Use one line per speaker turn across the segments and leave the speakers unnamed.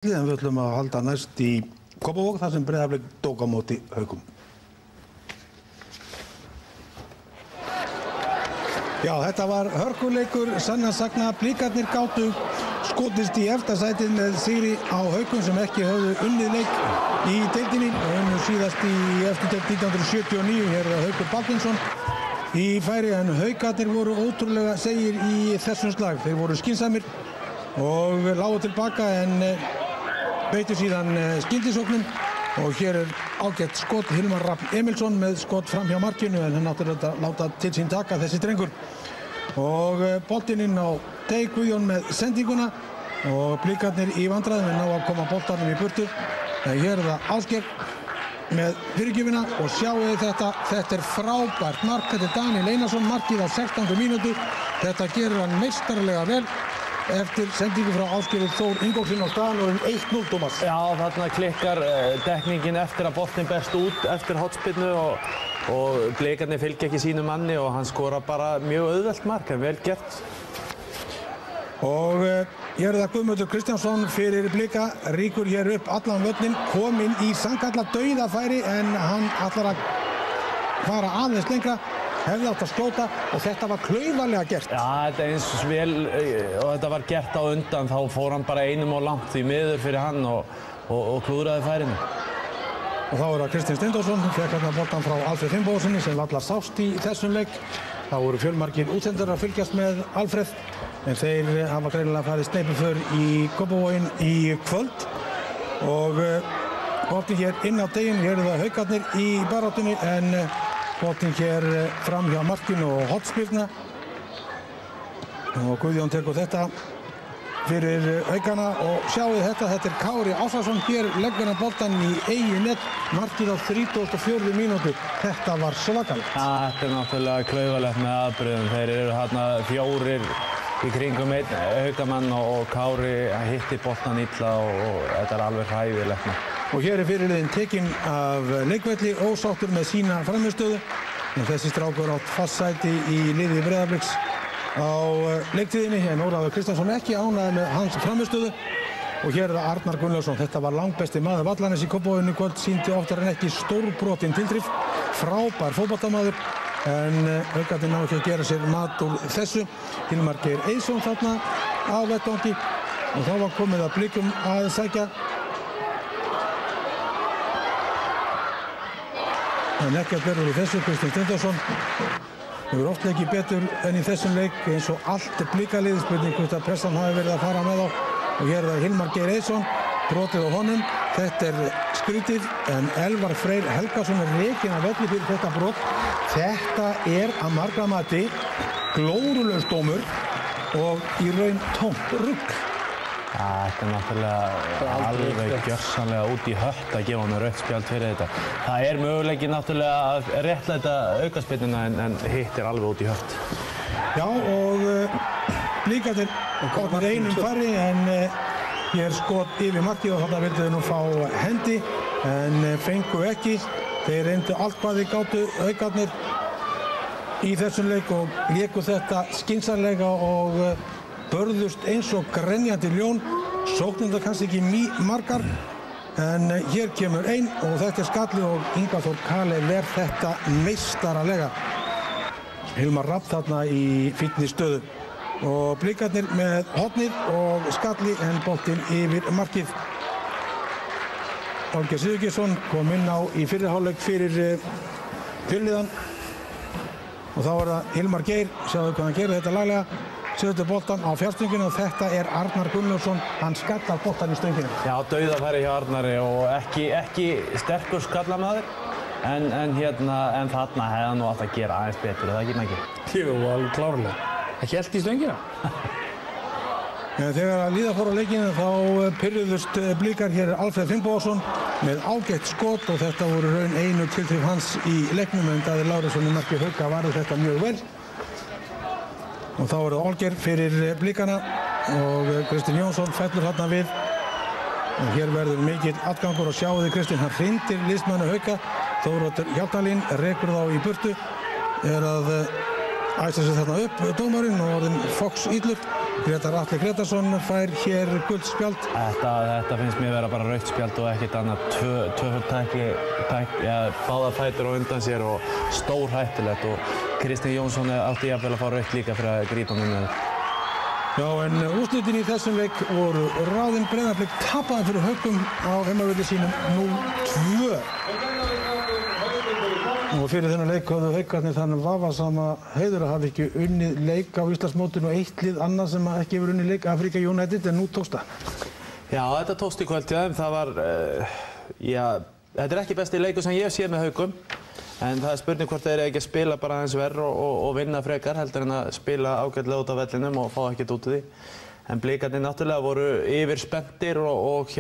En við ætlum að halda næst í Kópavog þar sem Breiðablik tók á móti Haukum. Já, þetta var hörkuleikur sanna sagna. Blikarnir gátu skotist í efsta sætið með sigri á Haukum sem ekki höfðu unnið leik í deildinni. Unnu síðast í eftir deild 1979. Hér er Haukur Baldvinsson í færi en Haukarnir voru ótrúlega segir í þessum slag. Þeir voru skynsamir og lágu tilbaka en beittu síðan skyndisóknum og hér er ágætt skot Hilmar Rafn Emilsson með skot fram hjá markinu en hann náttúrulega láta til sín taka þessi drengur. Og boltinn inn á teig Guðjón með sendinguna og Blikarnir í vandræðum en ná að koma boltanum í burtu. Hér er það Ásgeir með fyrirgjöfina og sjáu þetta er frábært mark. Þetta er Daniel Einarsson, markið á 16. mínútu. Þetta gerir hann meistarlega vel. Eftir sendingu frá Ásgeiri Þór Ingólfsson á staðan og 1-0 Tómas.
Já, þarna klikkar dekningin eftir að boltinn berst út eftir hornspyrnu og Blikarnir fylgja ekki sínu manni og hann skora bara mjög auðvelt mark, en vel gert.
Og hér er það Guðmundur Kristjánsson fyrir Blika, ríkur hér upp allan völlinn, kominn í sannkalla dauðafæri en hann ætlar að fara aðeins lengra. Hefði átt að skjóta og þetta var klaufalega gert.
Já, þetta er eins vel og þetta var gert á undan, þá fór hann bara einum og langt því miður fyrir hann og klúðraði færinu.
Og þá er það Kristinn Steindórsson, fékk hérna boltan frá Alfreð Finnbogasyni sem varla sást í þessum leik. Þá voru fjölmargir útsendarar að fylgjast með Alfreð en þeir hafa greinilega farið sneypuför í Kópavoginn í kvöld. Og boltinn hér inn á deginn, hér eru það Haukarnir í baráttunni en boltinn hér fram hjá markinu og hornspyrna. Og Guðjón tekur þetta fyrir Haukana og sjáu þetta er Kári Ásason. Hér leggur hann boltan í eigin net, markið á 34. mínútu. Þetta var svakalegt.
Ja, þetta er náttúrulega klaufalegt með aðbröðum. Þeir eru hérna fjórir í kringum einn Haukamann og Kári hitti boltan illa og þetta er alveg hræðilegt.
Og hér er fyrirliðinn tekinn af leikvelli, ósáttur með sína frammistöðu. En þessi strákur átt fast sæti í liði Breiðabliks á leiktíðinni. En Ólafur Kristjánsson ekki ánægður með hans frammistöðu. Og hér er það Arnar Gunnlaugsson. Þetta var langbesti maður vallarins í Kópavoginum í kvöld, sýndi oftar en ekki stórbrotin tilþrif. Frábær fótboltamaður. En Haukarnir ná ekki að gera sér mat úr þessu. Hilmar Geir Eiðsson þarna á vettvangi. Og þá var komið að Blikum að sækja. En ekki að berður í þessu, Kristinn Steindórsson hefur oft leikið betur en í þessum leik eins og allt Blikalið, spurning hvort að pressan hafi verið að fara með á. Og hér er það Hilmar Geir Eiðsson, brotið á honum. Þetta er skrítið en Elvar Freyr Helgason er rekinn af velli fyrir þetta brot. Þetta er að margra mati glórulaus dómur og í raun tómt rugl.
Ja, þetta er náttúrulega alveg gjörsamlega út í hött að gefa með rautt spjald fyrir þetta. Það er möguleiki náttúrulega að réttlæta aukaspyrnuna en hitt er alveg út í hött.
Já, og Blikarnir komið einum færri en hér skot yfir markið og þarna vildu þau nú fá hendi en fengu ekki. Þeir reyndu allt hvað þeir gátu Haukarnir í þessum leik og léku þetta skynsamlega og börðust eins og grenjandi ljón. Sóknirnar kannski ekki margar en hér kemur einn og þetta er skalli og Ingvar Þór Kale ver þetta meistaralega. Hilmar Rafn þarna í fínni stöðu og Blikarnir með hornið og skalli en boltinn yfir markið. Olgeir Sigurgeirsson kom inn á í fyrri hálfleik fyrir fjölliðan og þá er það Hilmar Geir, sjáðu hvað hann gerir þetta laglega. Setur boltan á fjárstönginu og þetta er Arnar Gunnlaugsson, hann skallar boltan í stönginu.
Já, dauðafæri hjá Arnari og ekki sterkur skallamaður en þarna hefði hann nú átt að gera aðeins betur, er það ekki nægir?
Jú, alveg klárlega. Það hélt í stöngina. Þegar að líða fór á leikinu þá pyrruðust Blikar. Hér er Alfreð Finnbogason með ágætt skot og þetta voru raun einu tilþrif hans í leiknum en Daði Lárusson í marki Hauka varði þetta mjög vel. Og þá er það Olgeir fyrir Blikana og Kristinn Jónsson fellur þarna við. Og hér verður mikill atgangur og sjáu þið Kristinn, hann hrindir liðsmanni Hauka. Þóroddur Hjaltalín rekur þá í burtu. Er að æsa sig þarna upp dómarinn og orðinn Fox illur. Grétar Atli Grétarsson fær hér gult spjald.
Þetta finnst mér vera bara rautt spjald og ekkert annað. Tvöföld báðar fætur á undan sér og stórhættulegt og Kristinn Jónsson átti jafnvel að fá rautt líka fyrir að grípa með með.
Já, en úrslitin í þessum leik voru ráðin. Breiðablik tapaði fyrir Haukum á heimavelli sínum 0-2. Og fyrir þennan leik höfðu Haukarnir þann vafasama heiður að hafa ekki unnið leik á Íslandsmótinu og eitt lið annað sem ekki hefur unnið leik, Afrika United, en nú tókst það.
Já, þetta tókst í kvöld, já, það var, þetta ekki besti leikur sem ég sé með Haukum, en það spurning hvort þeir ekki að spila bara aðeins verr og vinna frekar, heldur en að spila ágætlega út af vellinum og fá ekkert út af því. En Blikarnir náttúrulega voru yfirspenntir og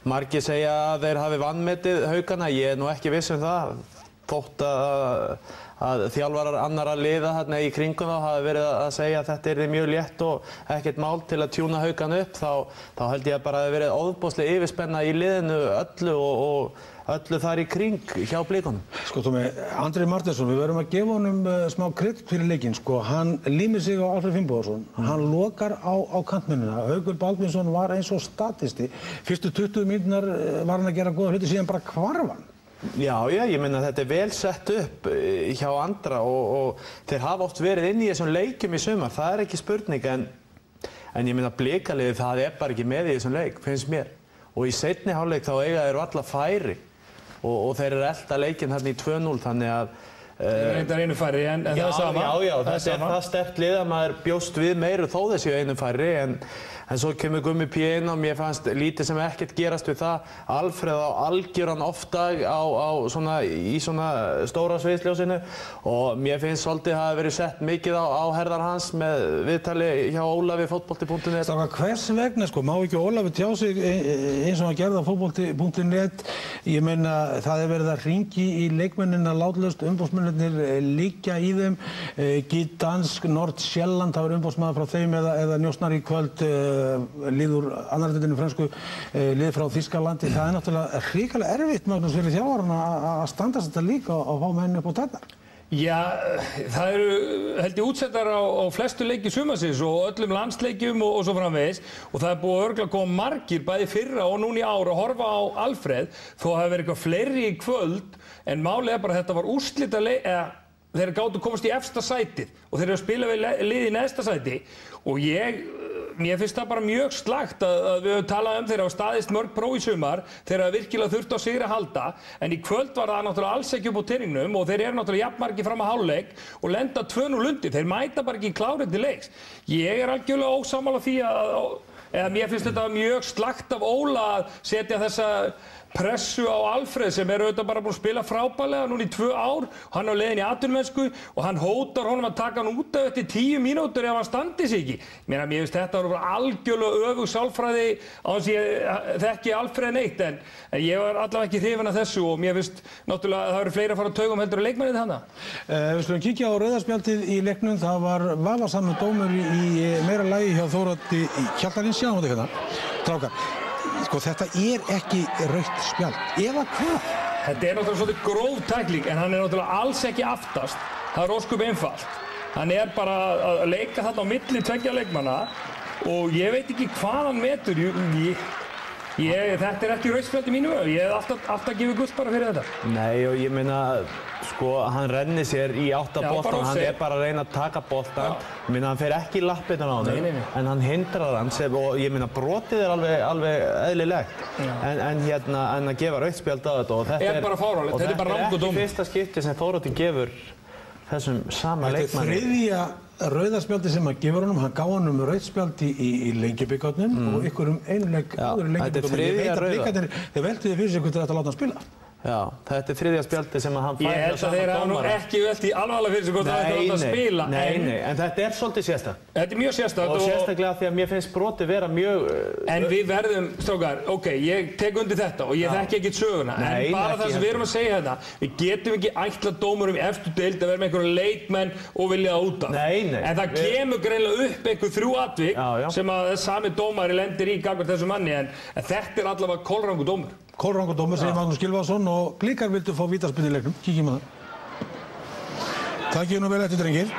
margir segja að þeir hafi vanmetið Haukana, ég nú ekki viss það. Þótt að þjálfarar annarra liða þarna í kringum þá hafi verið að segja að þetta yrði mjög létt og ekkert mál til að tjúna Haukana upp, þá held ég að bara það verið ofboðslega yfirspenna í liðinu öllu og öllu þar í kring hjá Blikunum.
Sko Tómi, Andri Martinsson, við verðum að gefa honum smá kredit fyrir leikinn, sko, hann límir sig á Alfred Finnbogason, hann lokar á kantmennina, Haukur Baldvinsson var eins og statisti, fyrstu 20 mínúturnar var hann að gera góða hluti, síðan bara hvarf hann.
Já, ég meina þetta er vel sett upp hjá Andra og þeir hafa oft verið inn í þessum leikjum í sumar, það er ekki spurning, en ég meina Blikaliðið það er bara ekki með í þessum leik, finnst mér. Og í seinni hálfleik þá eiga þeir alla færi og þeir eru elta leikinn hérna í 2-0, þannig að
Það er reyndar einu færri, en það er sama.
Já, þetta er það sterkt lið að maður bjóst við meiru þó þessi einu færri, en svo kemur Gummi P. inn og mér fannst lítið sem ekkert gerast við það. Alfreð á algjöran ofdag í svona stóra sviðsljósinu og mér finnst svolítið að hafa verið sett mikið á herðar hans með viðtali hjá Ólafi fótbolti.net.
Hvers vegna, sko, má ekki Ólafi tjá sig eins og hann gerði á fótbolti.net? Ég meina, það er verið að hringi í leikmennina látlaust, umboðsmennirnir liggja í þeim, Gdansk, Nordsjælland, það var umboðsmaður frá þeim eða njósnar í kvöld, liður annardeildinni fransku, lið frá Þýskalandi. Það er náttúrulega hrikalega erfitt, Magnús, fyrir þjálfarana að standast þetta líka og fá menn upp á tærnar.
Já, það eru held ég útsettar á flestu leiki sumarsins og öllum landsleikjum og svo framvegis og það er búið að örugglega koma margir bæði fyrra og núna í ár að horfa á Alfreð þó að það hafi verið eitthvað fleiri í kvöld en málið er bara að þetta var úrslitaleik þeir gátu komast í efsta sætið og þeir eru að spila við lið í neðsta sæti og mér finnst það bara mjög slagt að við höfum talað þeir hafa staðist mörg próf í sumar, þeir hafa virkilega þurft á sigri að halda, en í kvöld var það náttúrulega alls ekki upp á teiningnum og þeir eru náttúrulega jafnmargir fram að hálfleik og lenda 2-0 undir, þeir mæta bara ekki í klárið til leiks. Ég er algjörlega ósammála því að mér finnst þetta mjög slagt af Óla að setja þessa pressu á Alfreð sem er auðvitað bara búinn að spila frábærlega núna í 2 ár, hann á leiðin í atvinnumennsku og hann hótar honum að taka hann út af eftir 10 mínútur ef hann standi sig ekki. Mér finnst þetta að vera algjörlega öfug sálfræði á þess að ég þekki Alfreð neitt en ég var allavega ekki hrifinn af þessu og mér finnst náttúrulega að það eru fleiri að fara að taugum heldur að leikmennið þarna.
Við skulum kíkja á rauðaspjaldið í leiknum, það var vafasamur dómur í meira lagi hjá Þóroddi Hjaltalín, sjáum við hérna. Strákar, sko þetta er ekki rautt spjald, eða hvað?
Þetta er náttúrulega svolítið gróf tækling en hann er náttúrulega alls ekki aftast, það er ósköp einfalt. Hann er bara að leika þarna á milli tveggja leikmanna og ég veit ekki hvað hann metur. Þetta er ekki rautt spjald í mínu vöðu, ég hef alltaf gefið gult bara fyrir þetta.
Nei og ég meina, sko, hann rennir sér í átt að boltan, hann er bara að reyna að taka boltan. Ég meina, hann fer ekki í lappirnar á hann, en hann hindrar hann og ég meina, brotið er alveg eðlilegt. En að gefa rautt spjald á þetta og þetta
er bara fáránlegt, þetta er bara rangur dómur.
Þetta er ekki fyrsta skipti sem Þóroddi gefur þessum sama leikmanni.
Þetta er þriðja rauðaspjaldi sem hann gefur honum, hann gaf honum rauðspjaldi í Lengjubikarnum og ykkur einu leik áður í Lengjubikarnum. Ég veit að Blikarnir, þeir veltuðu fyrir sig hvort þeir ættu að láta hann spila.
Já, þetta er þriðja spjaldi sem hann fær.
Ég held að þeir hafa nú ekki velt í alvarlega fyrir sig hvort þeir ættu að láta hann spila.
Nei, en þetta er svolítið sérstakt.
Þetta er mjög sérstakt.
Og sérstaklega því að mér finnst brotið vera mjög...
En við verðum, strákar, ok, ég tek undir þetta og ég þekki ekkert söguna. En bara það sem við erum að segja þetta, við getum ekki ætlað dómurum í efstu deild að vera með einhverjum leikmenn og vilja það út af. En það kemur greinilega upp einhver 3 atvik sem að sami dómari lendir í gagnvart þessum manni en þetta er allavega kolrangur dómur.
Kolrangur dómur, segir Magnús Gylfason og Blikar vildu fá vítaspyrnu í leiknum. Kíkjum að það. Takk ég nú vel eftir, drengir.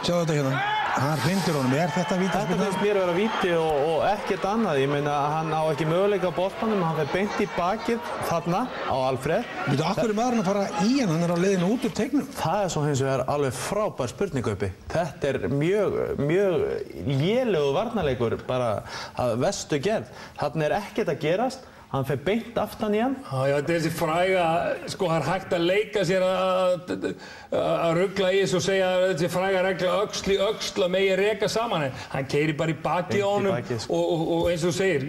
Sjáðu þetta hérna. Hann hrindir honum, þetta vítaspyrna?
Þetta finnst mér að vera víti og ekkert annað. Ég meina að hann á ekki möguleika á boltanum, hann fer beint í bakið þarna á Alfreð.
Veitu, af hverju var hann að fara í hann er á leiðinu út úr teignum?
Það svo hins vegar alveg frábær spurning uppi. Þetta mjög lélegur varnarleikur, bara að verstu gerð. Þarna ekkert að gerast. Hann fer beint aftan í hann.
Já, þetta þessi fræga, sko, það hægt að leika sér að rugla í þessu og segja að þessi fræga regla öxl í öxl að megi reka saman. Hann keyrir bara í bakið á honum og eins og þú segir,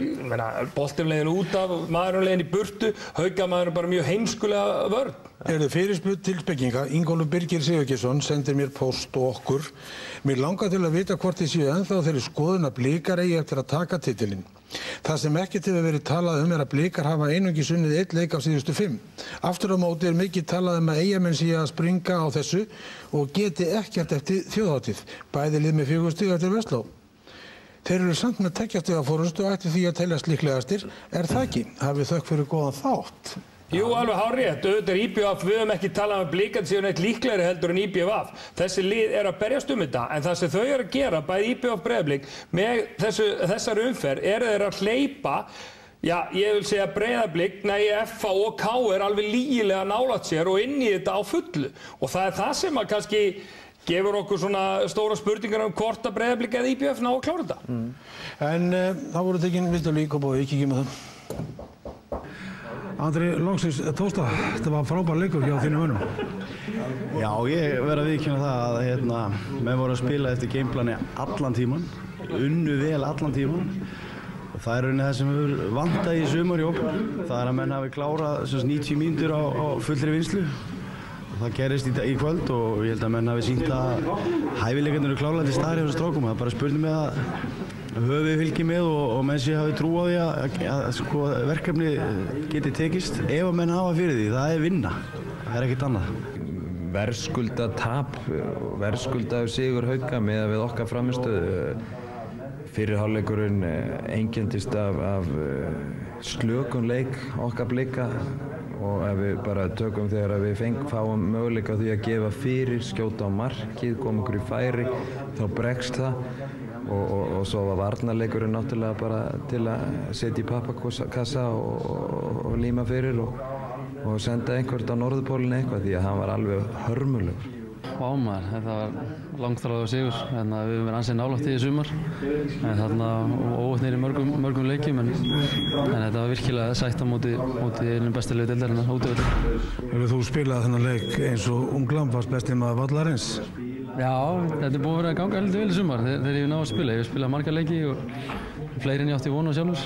boltinn leiðin út af, maðurinn leiðin í burtu, Haukamaðurinn bara mjög heimskulega vörn.
Fyrirspurn til spekinga, Ingólfur Birgir Sigurgeirsson sendir mér póst og okkur. Mér langar til að vita hvort þið séu ennþá þeirri skoðun að Blikar eigi eftir að taka titilinn. Það sem ekkert hefur verið talað er að Blikar hafa einungis unnið 1 leik af síðustu 5. Aftur á móti mikið talað að Eyjamenn séu að springa á þessu og geti ekkert eftir þjóðhátíð. Bæði lið með 4 stig eftir Vestló. Þeir eru samt með 2 stiga forystu og ættu því að teljast líklegastir. Það ekki? Hafið þökk fyrir góðan þátt.
Jú, alveg hárrétt. Auðvitað IBVF, við höfum ekki talað um Blikar séu neitt líklegri heldur en IBVF. Þessi lið að berjast þetta, en það sem þau að gera, bæði IBVF Breiðablik, með þessari umferð, þeir að hleypa, já, ég vil segja Breiðablik, FH og KR alveg lygilega nálægt sér og inn í þetta á fullu. Og það það sem að kannski gefur okkur svona stóra spurningar hvort að Breiðablik eða IBVF ná að klára þetta.
En það voru tekin viðtöl í Kópavogi, kíkjum á það. Andri Longsins, Tósta, þetta var frábær leikur hjá þínum mönnum.
Já, ég verð að viðurkenna það að menn voru að spila eftir gameplani allan tíman, unnu vel allan tíman. Og það rauninni það sem hefur vantað í sumar í okkur. Það að menn hafi klárað 90 mínútur á fullri vinnslu. Og það gerist í kvöld og ég held að menn hafi sýnt að hæfileikarnir eru klárlega til staðar hjá þessum strákum. Það er bara spurning með að höfið fylgi með og menn sé hafi trú á því að verkefni geti tekist ef að menn hafa fyrir því. Það er vinna, það er ekkert annað.
Verðskulda tap, verðskuldaður sigur Hauka miðað við okkar frammistöðu. Fyrri hálfleikurinn einkenndist af slökun leik okkar Blika og ef við bara tökum þegar við fáum möguleika á því að gefa fyrir, skjóta á markið, koma okkur í færi, þá bregst það. Og svo var varnarleikurinn náttúrulega bara til að setja í pappakassa og líma fyrir og senda einhvert á Norðurpólinn eitthvað því að hann var alveg hörmulegur.
Vá maður, þetta var langþráður sigur. Við höfum verið ansið nálægt í sumar óvætnir í mörgum leikjum en þetta var virkilega sætt á móti einu bestu liði deildarinnar útivöllum.
Hefur þú spilað þennan leik eins og Unglamb varst besti maður vallarins?
Já, þetta búið að vera að ganga heldur vel í sumar þegar ég náði að spila. Ég hef spilað marga leiki og fleiri en ég átti von á sjálfur.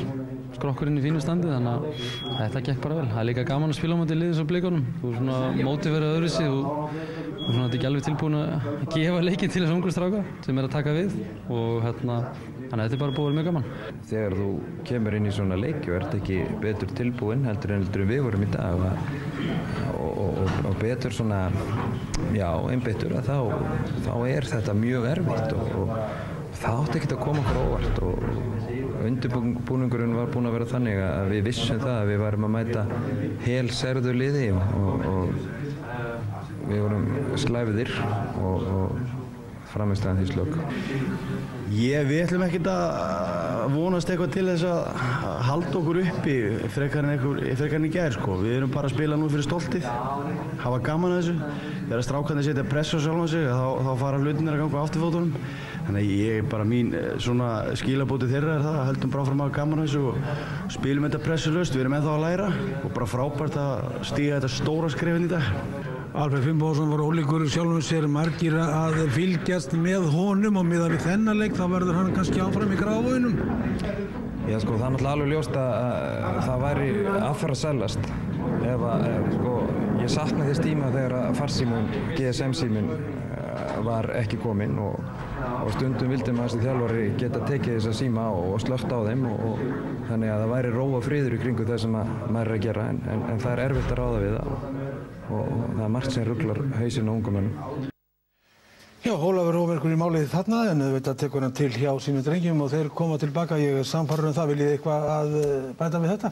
Skrokkurinn í fínu standi þannig að þetta gekk bara vel. Það er líka gaman að spila á móti liðið svo Blikunum. Þú er svona mótiverið öðruvísi og svona ekki alveg tilbúin að gefa leikinn til þess ungu stráka sem að taka við og þannig að þetta er bara búið að vera mjög gaman.
Þegar þú kemur inn í svona leiki og ert ekki betur tilbúinn heldur en við vorum í dag og betur svona, já, einbeittur að þá er þetta mjög erfitt og það átti ekkert að koma okkur óvart og undirbúningurinn var búinn að vera þannig að við vissum það að við værum að mæta helserðu liði og við vorum slæfiðir og framistæðan því slökk.
Við ætlum ekkert að vonast eitthvað til þess að halda okkur uppi frekar en í gær sko. Við erum bara að spila nú fyrir stoltið, hafa gaman að þessu. Þegar strákarnir setja press á sjálfan sig þá fara hlutirnir að ganga á afturfótunum. Þannig að mín svona skilabóti þeirra er það að höldum bara fram að hafa gaman að þessu og spilum þetta pressulaust. Við erum ennþá að læra og bara frábært að stíga þetta stóra skrefin í dag.
Alfreð Finnbogason var ólíkur sjálfum sér, margir að fylgjast með honum og miðað við þennan leik þá verður hann kannski áfram í Grafarvoginum.
Já sko, það er náttúrulega alveg ljóst að það væri aðfara að seljast ég sakna þess tíma þegar að farsíminn, GSM-síminn var ekki kominn og stundum vildi maður þessi þjálfari geta tekið þessa síma og slökkt á þeim og þannig að það væri ró og friður í kringu það sem maður er að gera en það er erfitt að ráða við það og það er margt sem ruglar hausinn á ungum mönnum.
Já, Ólafur óverkur í málið þarna en auðvitað tekur hann til hjá sínum drengjum og þeir koma tilbaka. Ég er sannfærður það. Viljið eitthvað að bæta við þetta?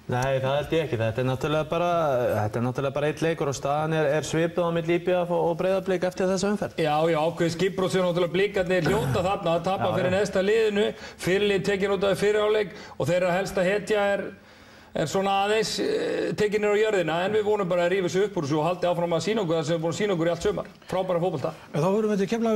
Nei, það held ég ekki. Þetta er náttúrulega bara einn leikur og staðan er svipuð á milli IBF og Breiðablik eftir þessa umferð.
Já, ákveðið skipbrot sem náttúrulega Blikarnir hljóta þarna að tapa fyrir neðsta liðinu. Fyrirlið tekin út af fyrri hálfleik og þeirra helsta hetja er svona aðeins tekin niður á jörðina, en við vonum bara að rífa sig upp úr þessu og haldi áfram að sýna okkur það sem við búin að sýna okkur í allt sumar. Frábæra fótbolta.
Þá vorum við til Keflavík.